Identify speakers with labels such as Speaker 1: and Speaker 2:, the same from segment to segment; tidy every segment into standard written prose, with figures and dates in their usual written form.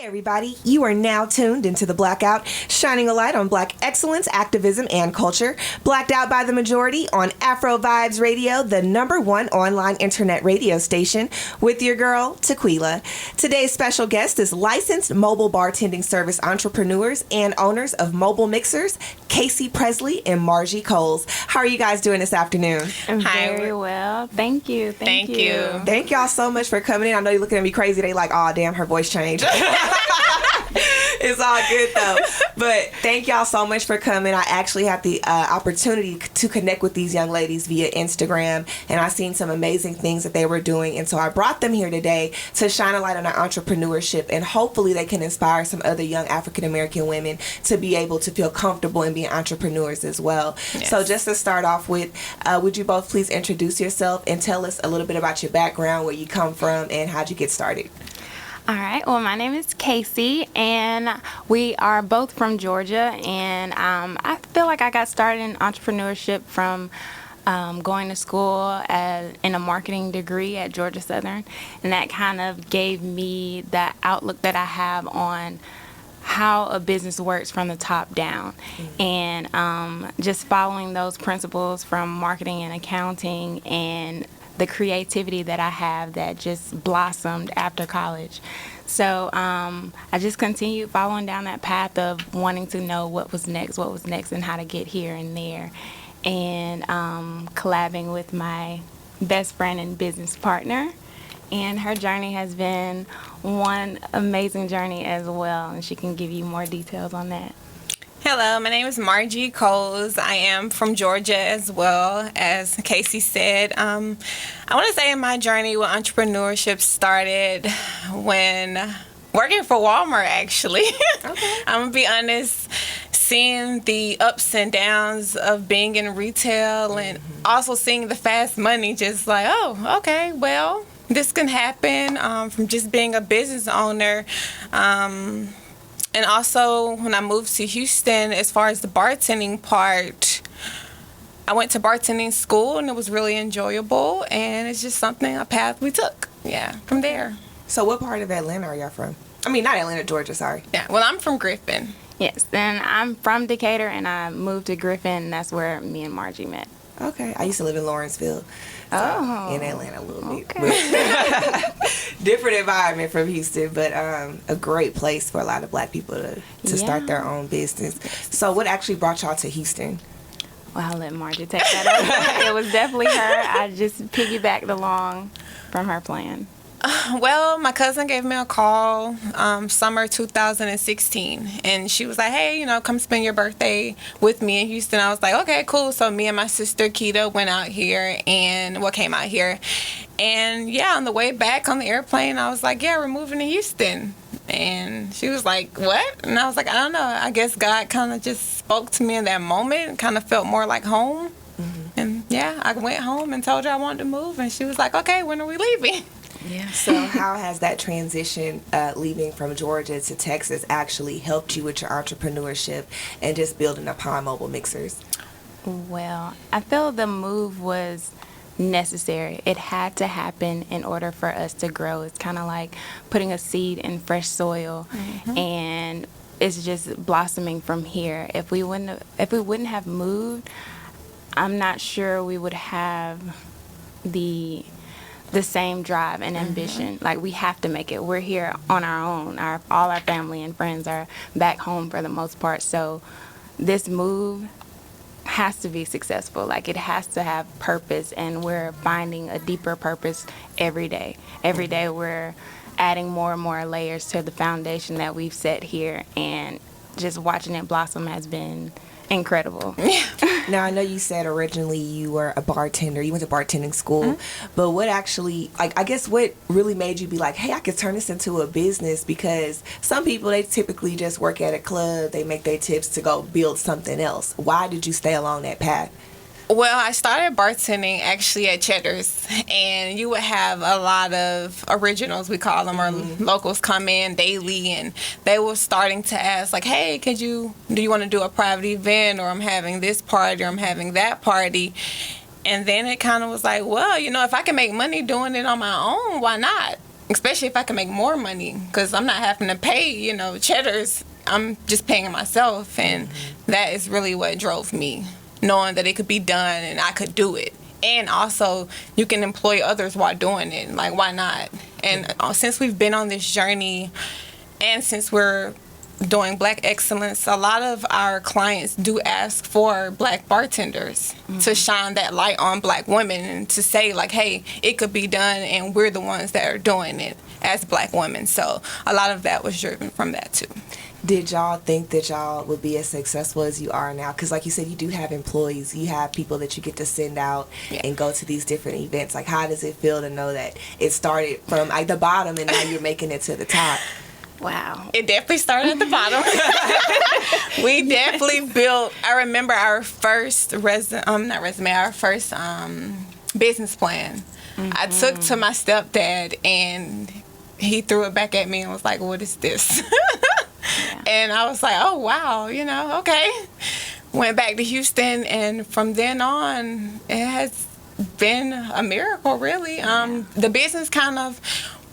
Speaker 1: Everybody, you are now tuned into the Blackout, shining a light on Black excellence, activism, and culture. Blacked out by the majority on AfroVibes Radio, the #1 online internet radio station, with your girl, Tequila. Today's special guest is licensed mobile bartending service entrepreneurs and owners of mobile mixers, Casey Presley and Margie Coles. How are you guys doing this afternoon?
Speaker 2: I'm very well. Thank you.
Speaker 3: Thank you.
Speaker 1: Thank y'all so much for coming in. I know you're looking at me crazy. They like, oh, damn, her voice changed. It's all good though. But thank y'all so much for coming. I actually had the opportunity to connect with these young ladies via Instagram, and I seen some amazing things that they were doing, and so I brought them here today to shine a light on their entrepreneurship, and hopefully they can inspire some other young African American women to be able to feel comfortable in being entrepreneurs as well. Yes. So just to start off with, would you both please introduce yourself and tell us a little bit about your background, where you come from, and how'd you get started?
Speaker 2: All right. Well, my name is Casey, and we are both from Georgia. And I feel like I got started in entrepreneurship from going to school in a marketing degree at Georgia Southern. And that kind of gave me the outlook that I have on how a business works from the top down. And just following those principles from marketing and accounting and the creativity that I have that just blossomed after college. So I just continued following down that path of wanting to know what was next, and how to get here and there. And collabing with my best friend and business partner. And her journey has been one amazing journey as well, and she can give you more details on that.
Speaker 3: Hello, my name is Margie Coles. I am from Georgia as well, as Casey said. I want to say my journey with entrepreneurship started when working for Walmart, actually. Okay. I'm going to be honest, seeing the ups and downs of being in retail and also seeing the fast money, just like, oh, okay, well, this can happen from just being a business owner. And also, when I moved to Houston, as far as the bartending part, I went to bartending school, and it was really enjoyable, and it's just a path we took, from there.
Speaker 1: So what part of Atlanta are y'all from? I mean, not Atlanta, Georgia, sorry.
Speaker 3: Yeah, well, I'm from Griffin.
Speaker 2: Yes, and I'm from Decatur, and I moved to Griffin, and that's where me and Margie met.
Speaker 1: Okay, I used to live in Lawrenceville, in Atlanta a little bit.
Speaker 2: Okay.
Speaker 1: Different environment from Houston, but a great place for a lot of Black people to start their own business. So what actually brought y'all to Houston?
Speaker 2: Well, I'll let Margie take that over. It was definitely her. I just piggybacked along from her plan.
Speaker 3: Well, my cousin gave me a call summer 2016, and she was like, hey, come spend your birthday with me in Houston. I was like, okay, cool. So me and my sister Keita came out here, and on the way back on the airplane, I was like, yeah, we're moving to Houston. And she was like, what? And I was like, I don't know. I guess God kind of just spoke to me in that moment, kind of felt more like home. And I went home and told her I wanted to move, and she was like, okay, when are we leaving?
Speaker 1: Yeah. So how has that transition, leaving from Georgia to Texas, actually helped you with your entrepreneurship and just building upon mobile mixers?
Speaker 2: Well, I feel the move was necessary. It had to happen in order for us to grow. It's kind of like putting a seed in fresh soil, and it's just blossoming from here. If we wouldn't have moved, I'm not sure we would have the same drive and ambition. Like, we have to make it. We're here on our own. All our family and friends are back home for the most part. So this move has to be successful. Like, it has to have purpose, and we're finding a deeper purpose every day. Every day we're adding more and more layers to the foundation that we've set here, and just watching it blossom has been incredible.
Speaker 1: Now, I know you said originally you were a bartender. You went to bartending school. But what actually, I guess what really made you be like, hey, I could turn this into a business? Because some people, they typically just work at a club. They make their tips to go build something else. Why did you stay along that path?
Speaker 3: Well, I started bartending actually at Cheddar's, and you would have a lot of originals, we call them, or locals come in daily, and they were starting to ask, like, hey, do you want to do a private event, or I'm having this party, or I'm having that party. And then it kind of was like, well, if I can make money doing it on my own, why not? especially if I can make more money, because I'm not having to pay, cheddars. I'm just paying myself, and that is really what drove me, knowing that it could be done and I could do it. And also, you can employ others while doing it. Like, why not? And since we've been on this journey, and since we're doing Black excellence, a lot of our clients do ask for Black bartenders to shine that light on Black women and to say, like, hey, it could be done, and we're the ones that are doing it as Black women. So a lot of that was driven from that, too.
Speaker 1: Did y'all think that y'all would be as successful as you are now? Because like you said, you do have employees. You have people that you get to send out and go to these different events. Like, how does it feel to know that it started from like the bottom and now you're making it to the top?
Speaker 2: Wow.
Speaker 3: It definitely started at the bottom. We definitely built, I remember our first our first business plan. I took to my stepdad, and he threw it back at me and was like, what is this? And I was like, oh, wow, okay. Went back to Houston, and from then on, it has been a miracle, really. The business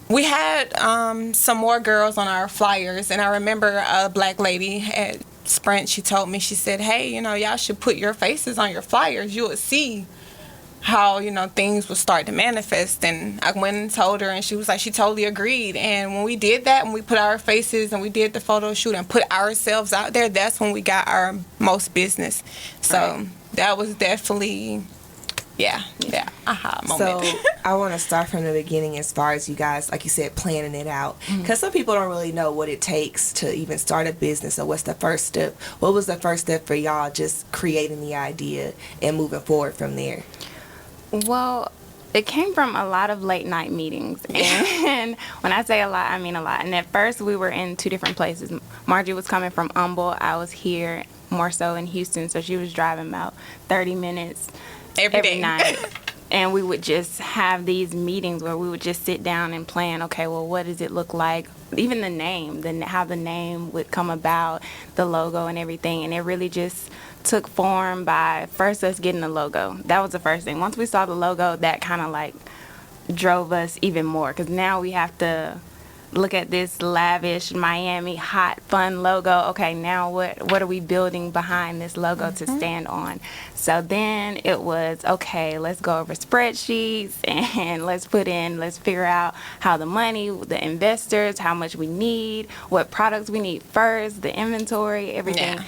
Speaker 3: we had some more girls on our flyers, and I remember a Black lady at Sprint, she told me, she said, hey, y'all should put your faces on your flyers. You would see how, things would start to manifest. And I went and told her, and she was like, she totally agreed. And when we did that, when we put our faces and we did the photo shoot and put ourselves out there, that's when we got our most business. So that was definitely, that aha moment.
Speaker 1: So I want to start from the beginning as far as you guys, like you said, planning it out. Because some people don't really know what it takes to even start a business. So what's the first step? What was the first step for y'all just creating the idea and moving forward from there?
Speaker 2: Well, it came from a lot of late night meetings. And when I say a lot, I mean a lot. And at first we were in two different places. Margie was coming from Humble. I was here more so in Houston. So she was driving about 30 minutes every night. And we would just have these meetings where we would just sit down and plan, okay, well, what does it look like? Even the name, how the name would come about, the logo and everything. And it really just took form by first us getting the logo. That was the first thing. Once we saw the logo, that kind of like drove us even more, because now we have to look at this lavish Miami hot fun logo. Okay, now what are we building behind this logo to stand on? So then it was, okay, let's go over spreadsheets and let's figure out how the money, the investors, how much we need, what products we need first, the inventory, everything.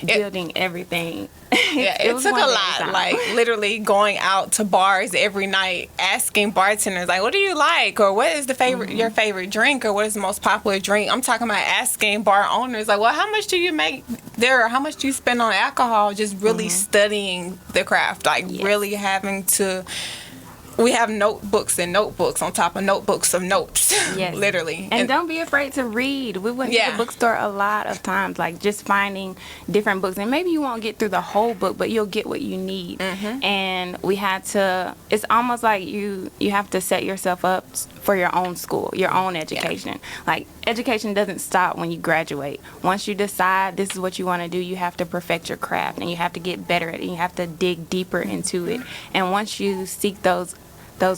Speaker 2: Building everything.
Speaker 3: It took a lot, like literally going out to bars every night, asking bartenders, like, what do you like? Or what is your favorite drink? Or what is the most popular drink? I'm talking about asking bar owners, like, well, how much do you make there? Or how much do you spend on alcohol? Just really studying the craft, like really having to. We have notebooks and notebooks on top of notebooks of notes, literally.
Speaker 2: And don't be afraid to read. We went to the bookstore a lot of times, like just finding different books. And maybe you won't get through the whole book, but you'll get what you need. And we had to, it's almost like you have to set yourself up for your own school, your own education. Like, education doesn't stop when you graduate. Once you decide this is what you want to do, you have to perfect your craft, and you have to get better at it, and you have to dig deeper into it. And once you seek those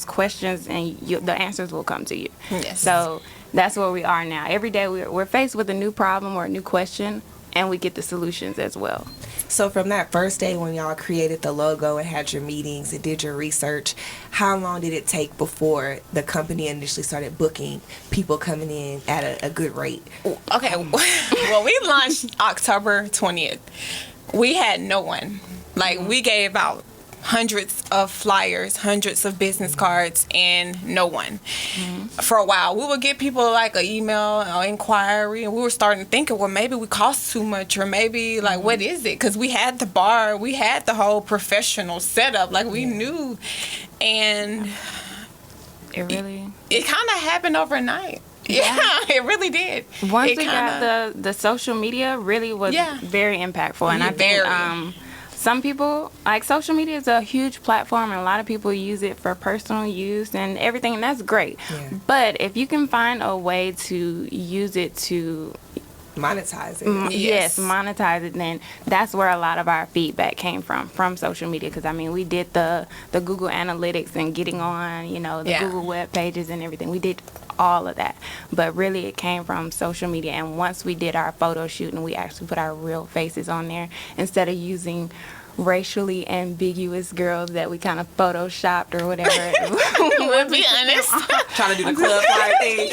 Speaker 2: questions, and the answers will come to you. So that's where we are now. Every day we're faced with a new problem or a new question, and we get the solutions as well.
Speaker 1: So from that first day when y'all created the logo and had your meetings and did your research, how long did it take before the company initially started booking people coming in at a good rate?
Speaker 3: Okay, well, we launched October 20th. We had no one. Like, we gave out hundreds of flyers, hundreds of business cards, and no one. For a while, we would get people like an email or inquiry, and we were starting to think, well, maybe we cost too much, or maybe like, what is it? Because we had the bar, we had the whole professional setup, like we knew, and it kind of happened overnight. Yeah, it really did.
Speaker 2: Once we got the social media, really was very impactful, and I think some people, like, social media is a huge platform, and a lot of people use it for personal use and everything, and that's great. But if you can find a way to use it to
Speaker 1: monetize it.
Speaker 2: Yes, monetize it. Then that's where a lot of our feedback came from social media. Because I mean, we did the Google Analytics and getting on, the Google web pages and everything. We did all of that, but really it came from social media. And once we did our photo shoot and we actually put our real faces on there instead of using racially ambiguous girls that we kind of photoshopped or whatever.
Speaker 3: We'll be honest.
Speaker 1: Trying to do the club flyer thing.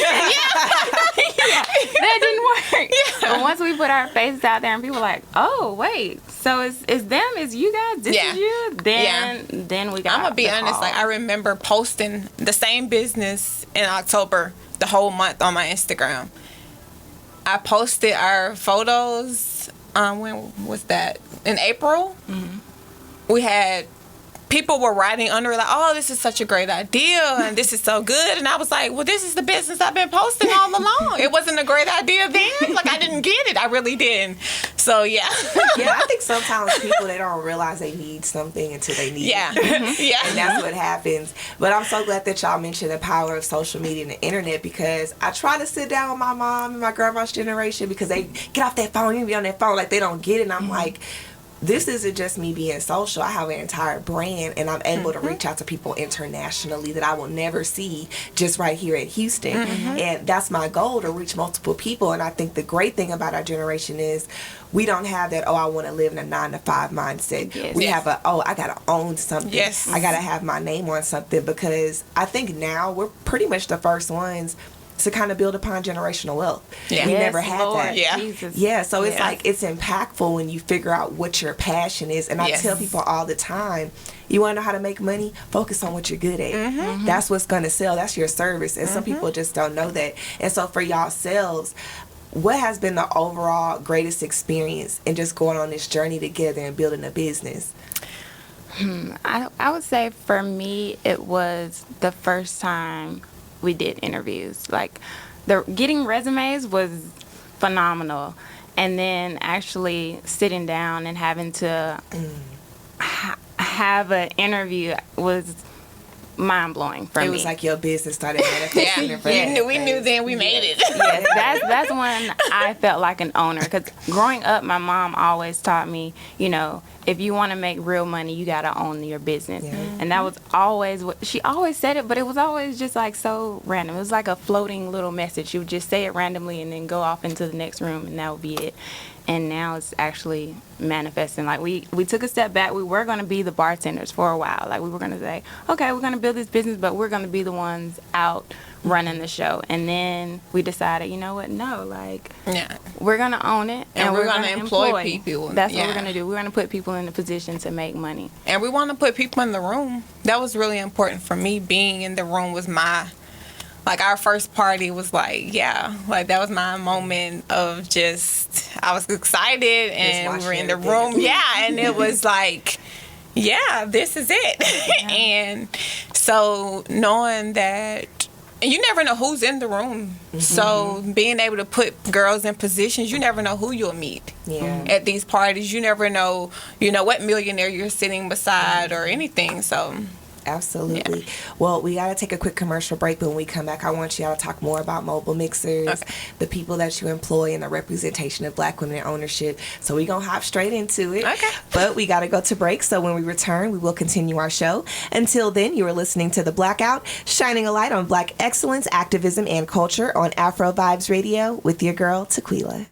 Speaker 2: That didn't work. But once we put our faces out there and people were like, oh wait, so it's them, it's you guys, this is you, then we got.
Speaker 3: I'm gonna be honest, like I remember posting the same business in October the whole month on my Instagram. I posted our photos, when was that? In April. We had people were writing under it like, oh, this is such a great idea and this is so good. And I was like, well, this is the business I've been posting all along. It wasn't a great idea then. Like, I didn't get it. I really didn't. So, yeah.
Speaker 1: Yeah, I think sometimes people, they don't realize they need something until they need it.
Speaker 3: Yeah.
Speaker 1: And that's what happens. But I'm so glad that y'all mentioned the power of social media and the internet, because I try to sit down with my mom and my grandma's generation because they get off that phone, you be on that phone like they don't get it. And I'm like, this isn't just me being social. I have an entire brand, and I'm able to reach out to people internationally that I will never see just right here in Houston. And that's my goal, to reach multiple people. And I think the great thing about our generation is we don't have that, I want to live in a 9-to-5 mindset.
Speaker 2: Yes.
Speaker 1: We have I got to own something.
Speaker 3: Yes.
Speaker 1: I got to have my name on something, because I think now we're pretty much the first ones to kind of build upon generational wealth.
Speaker 3: Yeah.
Speaker 1: We
Speaker 2: Yes,
Speaker 1: never had
Speaker 2: Lord,
Speaker 1: that.
Speaker 3: Yeah.
Speaker 2: Jesus.
Speaker 1: Yeah, so it's like, it's impactful when you figure out what your passion is. And I
Speaker 3: Yes.
Speaker 1: tell people all the time, you want to know how to make money? Focus on what you're good at. That's what's going to sell. That's your service. And some people just don't know that. And so for y'all selves, what has been the overall greatest experience in just going on this journey together and building a business?
Speaker 2: I would say for me, it was the first time we did interviews. Like, getting resumes was phenomenal, and then actually sitting down and having to have an interview was mind-blowing for me.
Speaker 1: It was like your business started manifesting.
Speaker 3: We knew then we made it.
Speaker 2: Yes, that's when I felt like an owner. Because growing up, my mom always taught me, if you want to make real money, you got to own your business.
Speaker 1: Yeah.
Speaker 2: And that was always what she always said it, but it was always just like so random. It was like a floating little message. She would just say it randomly and then go off into the next room, and that would be it. And now it's actually manifesting. Like, we took a step back. We were going to be the bartenders for a while. Like, we were going to say, okay, we're going to build this business, but we're going to be the ones out running the show. And then we decided, you know what? No, we're going to own it.
Speaker 3: And we're going to employ people.
Speaker 2: That's what we're going to do. We're going to put people in a position to make money.
Speaker 3: And we want to put people in the room. That was really important for me. Being in the room was our first party was that was my moment of just, I was excited and we were in the room. Yeah, and it was like, yeah, this is it.
Speaker 2: Yeah.
Speaker 3: And so knowing that, and you never know who's in the room. So being able to put girls in positions, you never know who you'll meet at these parties. You never know, what millionaire you're sitting beside or anything. So
Speaker 1: Absolutely.
Speaker 3: Yeah.
Speaker 1: Well, we got to take a quick commercial break, but when we come back, I want y'all to talk more about mobile mixers, the people that you employ, and the representation of Black women in ownership. So we're going to hop straight into it.
Speaker 3: Okay.
Speaker 1: But we got to go to break, so when we return, we will continue our show. Until then, you are listening to The Blackout, shining a light on Black excellence, activism, and culture on AfroVibes Radio with your girl, Tequila.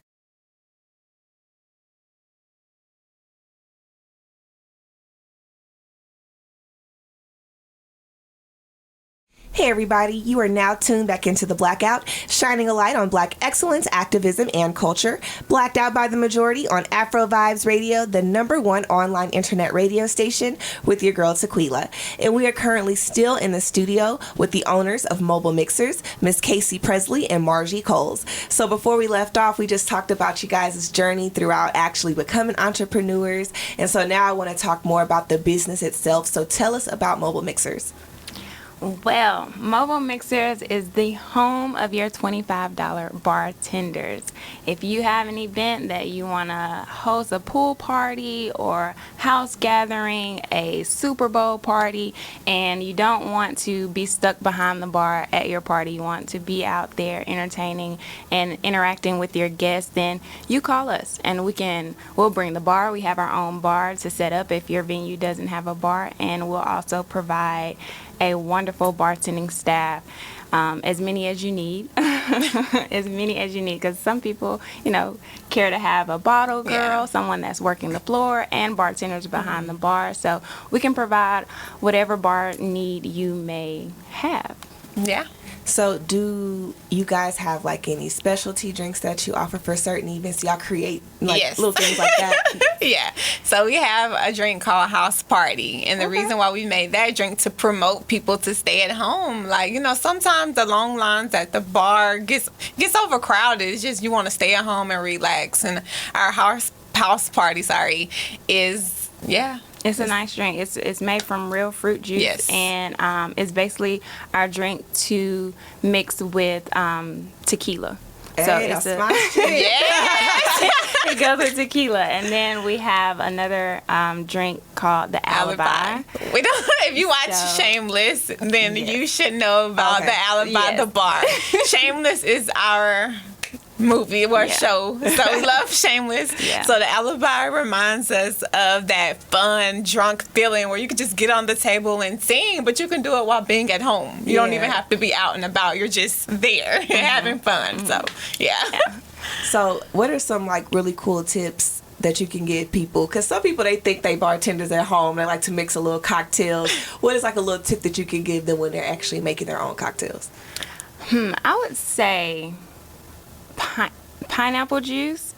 Speaker 1: Hey everybody, you are now tuned back into The Blackout, shining a light on Black excellence, activism, and culture. Blacked out by the majority on AfroVibes Radio, the #1 online internet radio station with your girl Tequila. And we are currently still in the studio with the owners of Mobile Mixers, Miss Casey Presley and Margie Coles. So before we left off, we just talked about you guys' journey throughout actually becoming entrepreneurs. And so now I want to talk more about the business itself. So tell us about Mobile Mixers.
Speaker 2: Well, Mobile Mixers is the home of your $25 bartenders. If you have an event that you want to host, a pool party or house gathering, a Super Bowl party, and you don't want to be stuck behind the bar at your party, you want to be out there entertaining and interacting with your guests, then you call us and we'll bring the bar. We have our own bar to set up if your venue doesn't have a bar, and we'll also provide a wonderful bartending staff, as many as you need, because some people, care to have a bottle girl, someone that's working the floor, and bartenders behind the bar. So we can provide whatever bar need you may have.
Speaker 3: Yeah.
Speaker 1: So do you guys have like any specialty drinks that you offer for certain events? Y'all create little things like that?
Speaker 3: Yeah. So we have a drink called House Party. And the reason why we made that drink to promote people to stay at home. Like, sometimes the long lines at the bar gets overcrowded. It's just you want to stay at home and relax. And our house party, is,
Speaker 2: It's a nice drink. It's made from real fruit juice.
Speaker 3: Yes.
Speaker 2: And it's basically our drink to mix with tequila.
Speaker 1: Hey,
Speaker 2: so
Speaker 1: my shit.
Speaker 2: it goes with tequila. And then we have another drink called the Alibi.
Speaker 3: We don't. If you watch Shameless, then you should know about the Alibi, the bar. Shameless is our movie or show. So we love Shameless. Yeah. So the Alibi reminds us of that fun, drunk feeling where you can just get on the table and sing, but you can do it while being at home. You don't even have to be out and about. You're just there having fun. So, yeah.
Speaker 1: So what are some really cool tips that you can give people? Because some people, they think they bartenders at home. They like to mix a little cocktails. What is a little tip that you can give them when they're actually making their own cocktails?
Speaker 2: I would say pineapple juice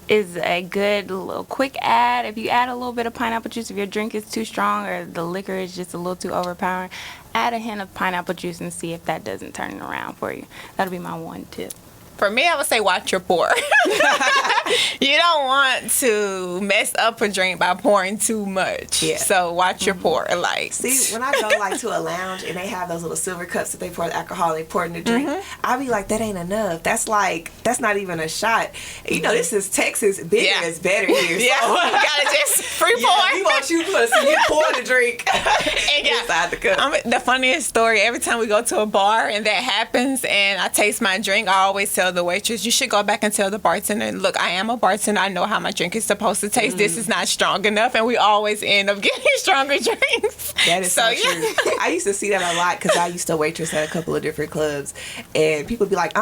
Speaker 2: is a good little quick add. If you add a little bit of pineapple juice, if your drink is too strong or the liquor is just a little too overpowering, add a hint of pineapple juice and see if that doesn't turn it around for you. That'll be my one tip.
Speaker 3: For me, I would say watch your pour. You don't want to mess up a drink by pouring too much. Yeah. So watch your pour.
Speaker 1: See, when I go to a lounge and they have those little silver cups that they pour the alcohol, they pour in the drink, I be like, that ain't enough. That's not even a shot. This is Texas. Bigger is better here.
Speaker 3: Yeah.
Speaker 1: So.
Speaker 3: You gotta just free pour.
Speaker 1: We want you to pour the drink inside the cup.
Speaker 3: The funniest story, every time we go to a bar and that happens and I taste my drink, I always tell the waitress, you should go back and tell the bartender, look, I am a bartender. I know how my drink is supposed to taste. This is not strong enough. And we always end up getting stronger drinks.
Speaker 1: That is so true. I used to see that a lot because I used to waitress at a couple of different clubs. And people be like,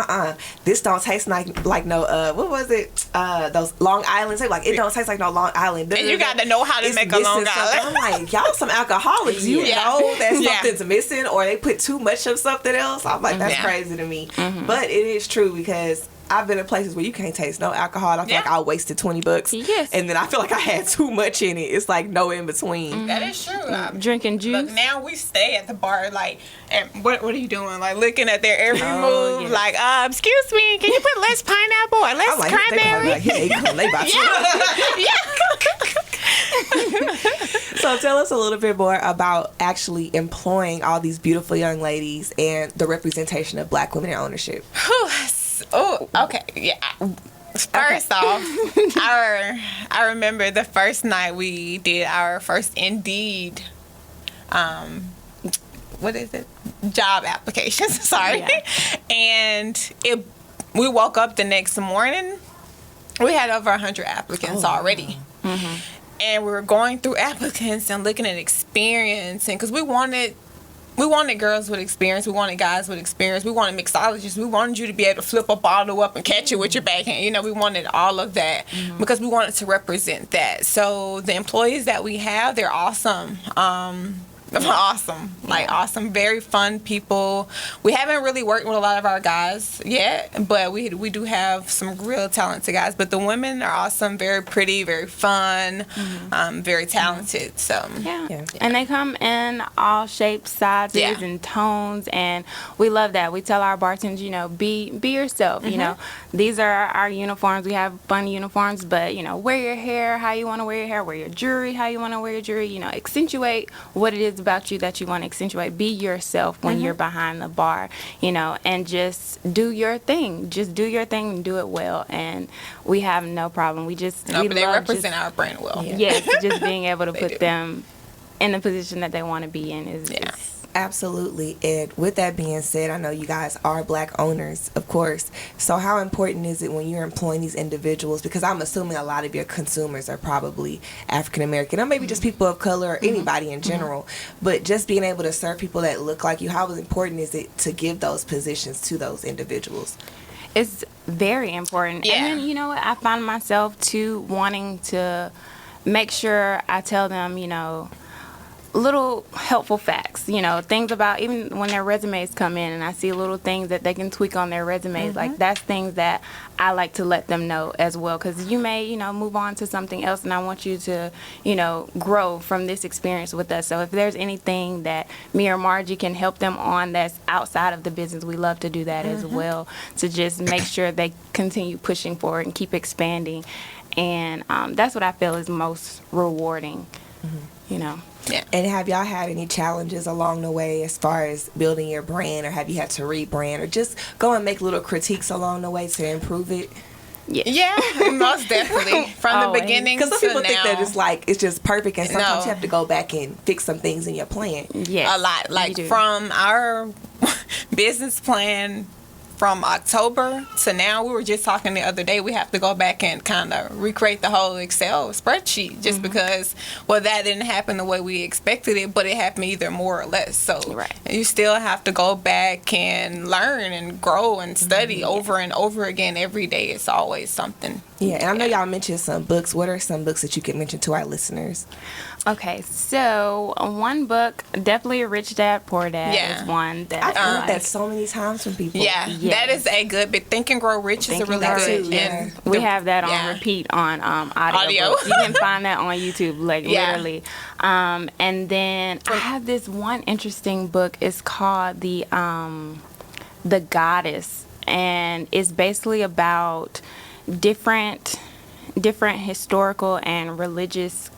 Speaker 1: this don't taste like no, what was it? Those Long Islands. They like, it don't taste like no Long Island.
Speaker 3: And you got to know how to make a Long Island.
Speaker 1: I'm like, y'all some alcoholics. You know that something's missing or they put too much of something else. I'm like, that's crazy to me. But it is true because I've been in places where you can't taste no alcohol. I feel like I wasted $20.
Speaker 2: Yes.
Speaker 1: And then I feel like I had too much in it. It's like no in between.
Speaker 3: That is true.
Speaker 2: Drinking juice.
Speaker 3: Look, now we stay at the bar, and what are you doing? Looking at their every move. Yes. Excuse me, can you put less pineapple or less cranberry?
Speaker 1: So tell us a little bit more about actually employing all these beautiful young ladies and the representation of Black women in ownership.
Speaker 3: Oh, okay. Yeah. First off, I remember the first night we did our first Indeed, what is it? Job applications. Sorry. Yeah. And we woke up the next morning. We had over 100 applicants already. Mm-hmm. And we were going through applicants and looking at experience, and because we wanted girls with experience. We wanted guys with experience. We wanted mixologists. We wanted you to be able to flip a bottle up and catch it with your backhand. We wanted all of that because we wanted to represent that. So the employees that we have, they're awesome. Awesome, very fun people. We haven't really worked with a lot of our guys yet, but we do have some real talented guys. But the women are awesome, very pretty, very fun, very talented. So
Speaker 2: yeah. And they come in all shapes, sizes, and tones, and we love that. We tell our bartenders, be yourself. These are our uniforms. We have fun uniforms, but wear your hair how you want to wear your hair, wear your jewelry how you want to wear your jewelry. Accentuate what it is about you that you want to accentuate. Be yourself when you're behind the bar, and just do your thing. Just do your thing and do it well. And we have no problem. But they
Speaker 3: represent our brand well.
Speaker 2: Yes, just being able to put them in the position that they want to be in is
Speaker 1: absolutely. And with that being said, I know you guys are Black owners, of course. So how important is it when you're employing these individuals? Because I'm assuming a lot of your consumers are probably African American, or maybe just people of color, or anybody in general. But just being able to serve people that look like you, how important is it to give those positions to those individuals?
Speaker 2: It's very important.
Speaker 3: Yeah.
Speaker 2: And then, you know what, I find myself too wanting to make sure I tell them, little helpful facts, things about, even when their resumes come in and I see little things that they can tweak on their resumes, like that's things that I like to let them know as well, because you may, move on to something else, and I want you to, grow from this experience with us. So if there's anything that me or Margie can help them on that's outside of the business, we love to do that as well, to just make sure they continue pushing forward and keep expanding. And that's what I feel is most rewarding,
Speaker 3: Yeah.
Speaker 1: And have y'all had any challenges along the way as far as building your brand, or have you had to rebrand, or just go and make little critiques along the way to improve it?
Speaker 3: Yeah, most definitely. From the beginning to now.
Speaker 1: Because some people think that it's just perfect, and sometimes you have to go back and fix some things in your plan.
Speaker 2: Yes,
Speaker 3: a lot. Like from our business plan from October to now, we were just talking the other day, we have to go back and kind of recreate the whole Excel spreadsheet just because, that didn't happen the way we expected it, but it happened either more or less. So you still have to go back and learn and grow and study over and over again every day. It's always something.
Speaker 1: Yeah, and I know y'all mentioned some books. What are some books that you could mention to our listeners?
Speaker 2: Okay, so one book, definitely Rich Dad, Poor Dad is one that
Speaker 1: I've heard that so many times from people.
Speaker 3: Yeah, that is a good bit. Think and Grow Rich is a really good.
Speaker 2: And we have that on repeat on audio. You can find that on YouTube, literally. And then I have this one interesting book. It's called The Goddess, and it's basically about different historical and religious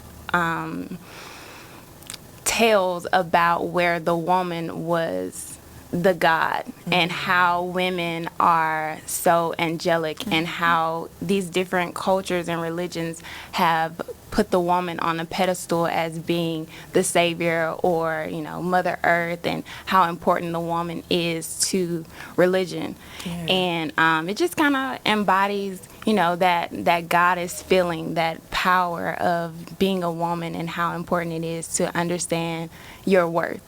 Speaker 2: tales about where the woman was the god, and how women are so angelic, and how these different cultures and religions have put the woman on a pedestal as being the savior, or Mother Earth, and how important the woman is to religion. And it just kind of embodies that goddess feeling, that power of being a woman, and how important it is to understand your worth.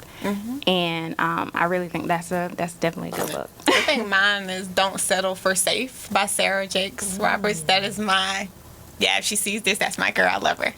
Speaker 2: And I really think that's definitely a good book.
Speaker 3: I think mine is Don't Settle for Safe by Sarah Jakes Roberts. That is if she sees this, that's my girl. I love her.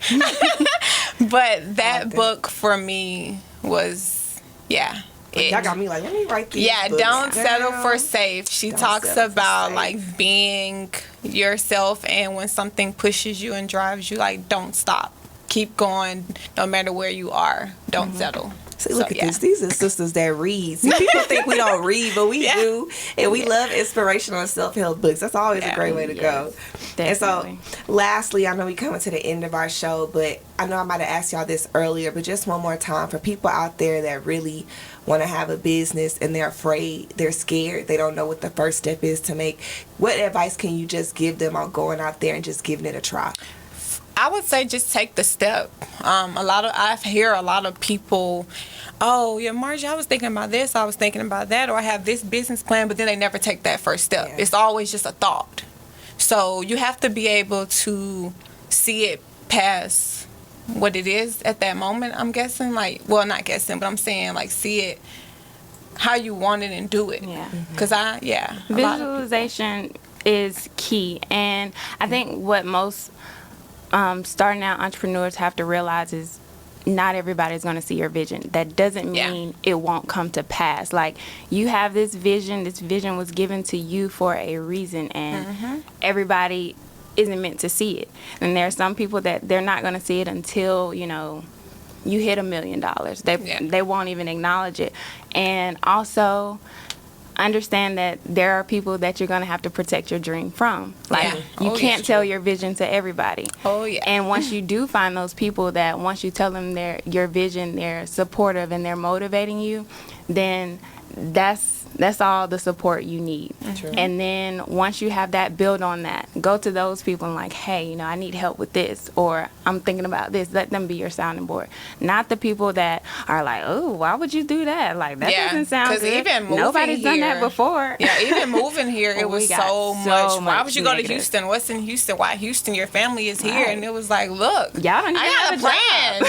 Speaker 3: But that book for me was,
Speaker 1: y'all got me like, let me write these books.
Speaker 3: Don't settle for safe. She talks about like being yourself, and when something pushes you and drives you, like, don't stop. Keep going no matter where you are. Don't settle.
Speaker 1: See, look at this. These are sisters that read. See, people think we don't read, but we do. And we love inspirational and self-help books. That's always a great way to go.
Speaker 2: Definitely.
Speaker 1: And so, lastly, I know we coming to the end of our show, but I know I might have asked y'all this earlier, but just one more time, for people out there that really want to have a business and they're afraid, they're scared, they don't know what the first step is to make, what advice can you just give them on going out there and just giving it a try?
Speaker 3: I would say just take the step. I hear a lot of people, Margie, I was thinking about this, I was thinking about that, or I have this business plan, but then they never take that first step. Yeah. It's always just a thought. So you have to be able to see it past what it is at that moment, I'm guessing. Not guessing, but I'm saying, see it how you want it and do it.
Speaker 2: Yeah.
Speaker 3: Because
Speaker 2: visualization is key. And I think what most starting out entrepreneurs have to realize is not everybody's going to see your vision. That doesn't mean it won't come to pass. You have this vision was given to you for a reason, and everybody isn't meant to see it. And there are some people that they're not going to see it until you hit $1 million. They won't even acknowledge it. And also, understand that there are people that you're going to have to protect your dream from. Like,
Speaker 3: Yeah.
Speaker 2: you
Speaker 3: Oh,
Speaker 2: can't
Speaker 3: yeah.
Speaker 2: tell your vision to everybody.
Speaker 3: Oh, yeah.
Speaker 2: And once you do find those people that once you tell them your vision, they're supportive and they're motivating you, then that's all the support you need.
Speaker 1: True.
Speaker 2: And then once you have that, build on that. Go to those people and like, hey, I need help with this, or I'm thinking about this. Let them be your sounding board. Not the people that are like, oh, why would you do that? Like, that doesn't sound
Speaker 3: 'cause
Speaker 2: good.
Speaker 3: even moving
Speaker 2: Nobody's done that
Speaker 3: here-
Speaker 2: before.
Speaker 3: Yeah, even moving here, it
Speaker 2: We
Speaker 3: was
Speaker 2: got
Speaker 3: so
Speaker 2: so
Speaker 3: much. Why
Speaker 2: much
Speaker 3: would you go to
Speaker 2: negative.
Speaker 3: Houston? What's in Houston? Why Houston? Your family is here.
Speaker 2: Right.
Speaker 3: And it was like, look,
Speaker 2: Y'all don't even
Speaker 3: I got
Speaker 2: have
Speaker 3: a
Speaker 2: a
Speaker 3: plan,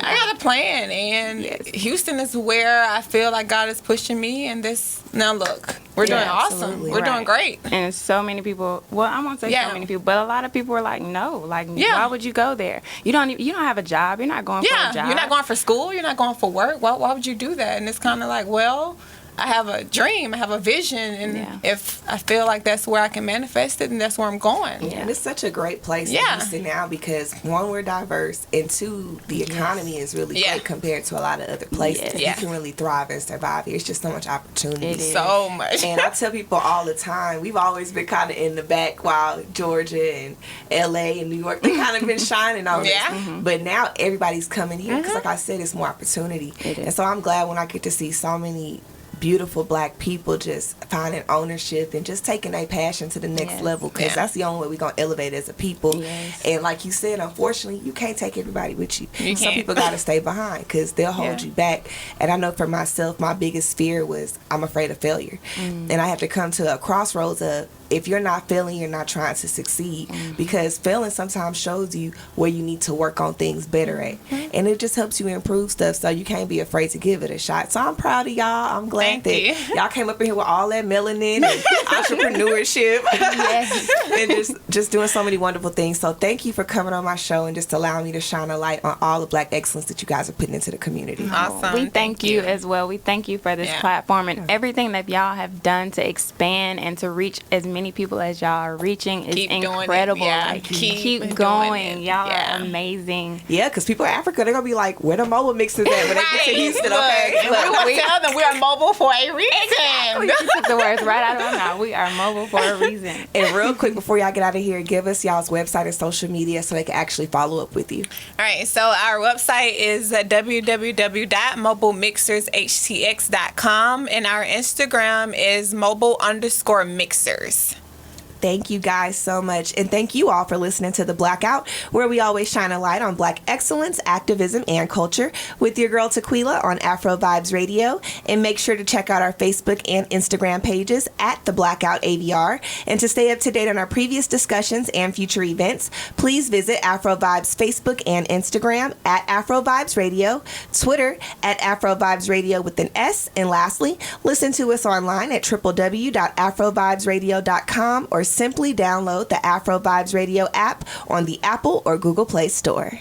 Speaker 3: I got a plan. And
Speaker 2: Yes.
Speaker 3: Houston is where I feel like God is pushing me. And this, now look, we're doing
Speaker 1: Yeah,
Speaker 3: awesome.
Speaker 1: absolutely.
Speaker 3: We're doing
Speaker 2: Right.
Speaker 3: great.
Speaker 2: And so many people, well, I won't say
Speaker 3: Yeah.
Speaker 2: so many people, but a lot of people are like, no, like,
Speaker 3: Yeah.
Speaker 2: why would you go there? You don't have a job. You're not going for a job.
Speaker 3: Yeah, you're not going for school. You're not going for work. Why would you do that? And it's kind of like, well, I have a dream. I have a vision. And
Speaker 2: Yeah.
Speaker 3: if I feel like that's where I can manifest it, and that's where I'm going.
Speaker 1: And it's such a great place in
Speaker 3: Yeah.
Speaker 1: Houston now because one, we're diverse, and two, the economy is really
Speaker 3: Yeah.
Speaker 1: great compared to a lot of other places.
Speaker 3: Yeah.
Speaker 1: You can really thrive and survive here. It's just so much opportunity.
Speaker 2: It is.
Speaker 3: So much.
Speaker 1: And I tell people all the time, we've always been kind of in the back while Georgia and LA and New York, they kind of been shining on
Speaker 3: Yeah.
Speaker 1: us. But now everybody's coming here because, like I said, it's more opportunity.
Speaker 2: It is.
Speaker 1: And so I'm glad when I get to see so many beautiful black people just finding ownership and just taking their passion to the next
Speaker 2: Yes.
Speaker 1: level, because
Speaker 3: Yeah.
Speaker 1: that's the only way we're going to elevate as a people.
Speaker 2: Yes.
Speaker 1: And like you said, unfortunately, you can't take everybody with you.
Speaker 3: You
Speaker 1: Some
Speaker 3: can't.
Speaker 1: people got to stay behind because they'll hold
Speaker 2: Yeah.
Speaker 1: you back. And I know for myself, my biggest fear was I'm afraid of failure.
Speaker 2: Mm.
Speaker 1: And I have to come to a crossroads of, if you're not failing, you're not trying to succeed, because failing sometimes shows you where you need to work on things better at. And it just helps you improve stuff, so you can't be afraid to give it a shot. So I'm proud of y'all. I'm glad
Speaker 3: Thank
Speaker 1: that
Speaker 3: you.
Speaker 1: y'all came up in here with all that melanin and entrepreneurship
Speaker 2: Yes.
Speaker 1: and just doing so many wonderful things. So thank you for coming on my show and just allowing me to shine a light on all the black excellence that you guys are putting into the community.
Speaker 3: Awesome.
Speaker 2: We thank you as well. We thank you for this
Speaker 3: Yeah.
Speaker 2: platform and everything that y'all have done to expand and to reach as many people as y'all are reaching is
Speaker 3: Keep doing it.
Speaker 2: incredible.
Speaker 3: Yeah,
Speaker 2: Like,
Speaker 3: keep
Speaker 2: keep
Speaker 3: doing
Speaker 2: going.
Speaker 3: it.
Speaker 2: Y'all
Speaker 3: Yeah.
Speaker 2: are amazing.
Speaker 1: Yeah, because people in Africa, they're going to be like, where the mobile mixers at when they get to Houston,
Speaker 3: Look,
Speaker 1: okay?
Speaker 3: and we will tell them we are mobile for a reason.
Speaker 2: You took the words right out of my mouth. We are mobile for a reason.
Speaker 1: And real quick, before y'all get out of here, give us y'all's website and social media so they can actually follow up with you.
Speaker 3: All right, so our website is www.mobilemixershtx.com, and our Instagram is mobile_mixers.
Speaker 1: Thank you guys so much. And thank you all for listening to The Blackout, where we always shine a light on black excellence, activism, and culture with your girl Tequila on AfroVibes Radio. And make sure to check out our Facebook and Instagram pages at The Blackout AVR. And to stay up to date on our previous discussions and future events, please visit AfroVibes Facebook and Instagram at AfroVibes Radio, Twitter at AfroVibes Radio with an S. And lastly, listen to us online at www.afrovibesradio.com or simply download the AfroVibes Radio app on the Apple or Google Play Store.